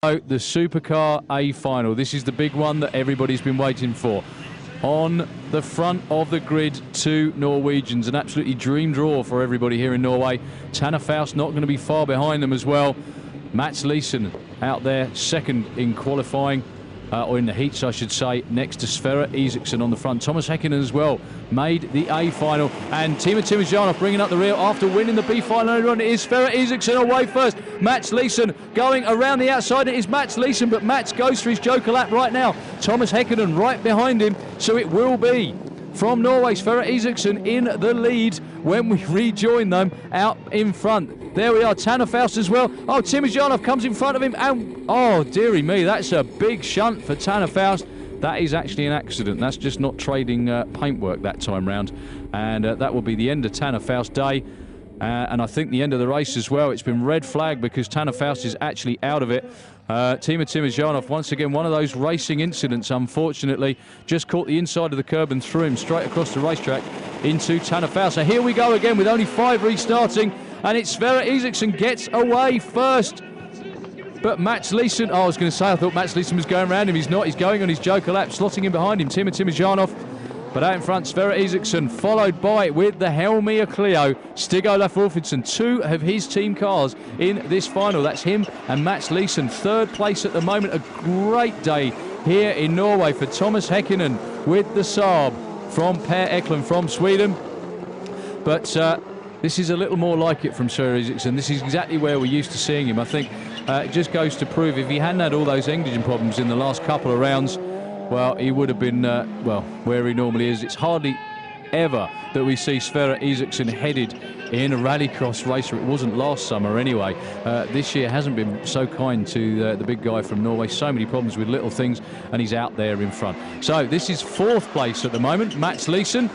The Supercar A final. This is the big one that everybody's been waiting for. On the front of the grid, two Norwegians. An absolutely dream draw for everybody here in Norway. Tanner Faust not going to be far behind them as well. Mats Leeson out there second in qualifying, or in the heats I should say, next to Sverre Isaksson on the front. Thomas Häkkinen as well made the A final, and Timo Timojanov bringing up the rear after winning the B final earlier on. It is Sverre Isaksson away first. Mats Leeson going around the outside. It is Mats Leeson, but Mats goes for his joker lap right now. Thomas Häkkinen right behind him, so it will be from Norway, Sverre Isaksson in the lead when we rejoin them out in front. There we are, Tanner Faust as well. Oh, Timojanov comes in front of him, and oh, dearie me, that's a big shunt for Tanner Faust. That is actually an accident. That's just not trading paintwork that time round. And that will be the end of Tanner Faust's day. And I think the end of the race as well. It's been red flag because Tanner Faust is actually out of it. Timo Timojanov, once again, one of those racing incidents, unfortunately, just caught the inside of the curb and threw him straight across the racetrack into Tanner Faust. So here we go again with only 5 restarting, and it's Sverre Isaksson gets away first. But Mats Leeson, I was going to say, I thought Mats Leeson was going around him. He's not. He's going on his joker lap, slotting in behind him, Timo Timojanov. But out in front, Sverre Isaksson, followed by, with the Helmia Clio, Stig-Olaf Wolfenson. 2 of his team cars in this final. That's him and Mats Leeson. 3rd place at the moment. A great day here in Norway for Thomas Häkkinen with the Saab from Per Eklund from Sweden. But this is a little more like it from Sverre Isaksson. This is exactly where we're used to seeing him. I think it just goes to prove if he hadn't had all those engine problems in the last couple of rounds, well, he would have been, well, where he normally is. It's hardly ever that we see Sverre Isaksson headed in a rallycross racer. It wasn't last summer anyway. This year hasn't been so kind to the big guy from Norway. So many problems with little things, and he's out there in front. So this is 4th place at the moment, Mats Leeson.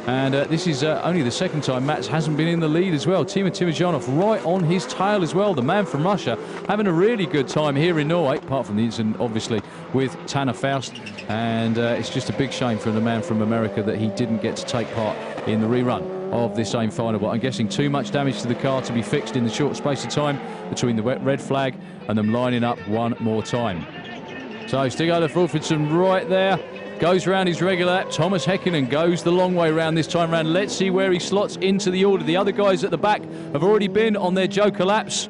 And this is only the 2nd time Mats hasn't been in the lead as well. Timo Timojanov right on his tail as well. The man from Russia having a really good time here in Norway, apart from the incident, obviously, with Tanner Faust. And it's just a big shame for the man from America that he didn't get to take part in the rerun of this same final. But I'm guessing too much damage to the car to be fixed in the short space of time between the red flag and them lining up one more time. So Stig-Olaf Wolfenson right there. Goes around his regular lap. Thomas Häkkinen goes the long way round this time round. Let's see where he slots into the order. The other guys at the back have already been on their joker laps.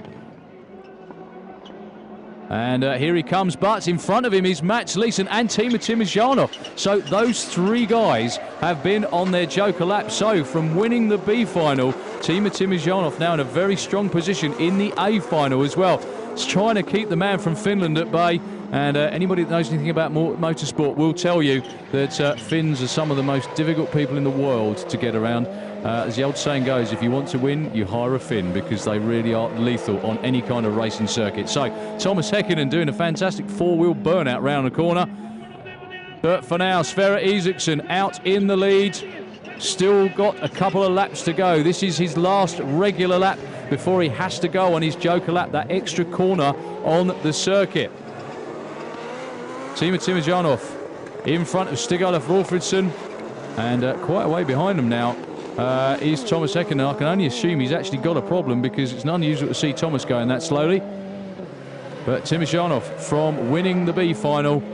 And here he comes, but in front of him is Mats Leeson and Timo Timojanov. So those 3 guys have been on their joker lap. So from winning the B final, Timo Timojanov now in a very strong position in the A final as well. It's trying to keep the man from Finland at bay. And anybody that knows anything about motorsport will tell you that Finns are some of the most difficult people in the world to get around. As the old saying goes, if you want to win, you hire a Finn, because they really are lethal on any kind of racing circuit. So Thomas Häkkinen doing a fantastic 4-wheel burnout round the corner. But for now, Sverre Isaksson out in the lead. Still got a couple of laps to go. This is his last regular lap before he has to go on his joker lap, that extra corner on the circuit. Timo Timojanov in front of Stig-Olaf Wolfenson, and quite a way behind him now is Thomas Häkkinen. I can only assume he's actually got a problem, because it's unusual to see Thomas going that slowly. But Timojanov, from winning the B final,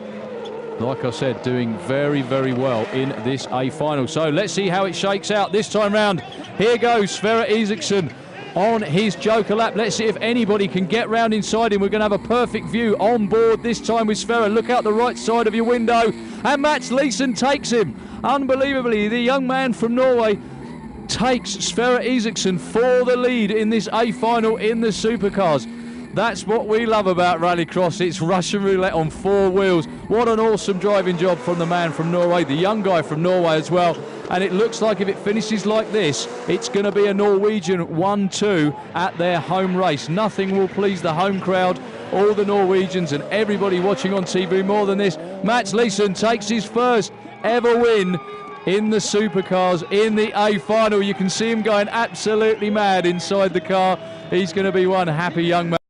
like I said, doing very, very well in this A final. So let's see how it shakes out this time round. Here goes Sverre Isaksson on his joker lap. Let's see if anybody can get round inside him. We're going to have a perfect view on board this time with Sverre. Look out the right side of your window, and Mats Leeson takes him. Unbelievably, the young man from Norway takes Sverre Isaksson for the lead in this A final in the supercars. That's what we love about Rallycross. It's Russian roulette on 4 wheels. What an awesome driving job from the man from Norway, the young guy from Norway as well. And it looks like if it finishes like this, it's going to be a Norwegian 1-2 at their home race. Nothing will please the home crowd, all the Norwegians and everybody watching on TV more than this. Mats Leeson takes his first ever win in the supercars in the A final. You can see him going absolutely mad inside the car. He's going to be one happy young man.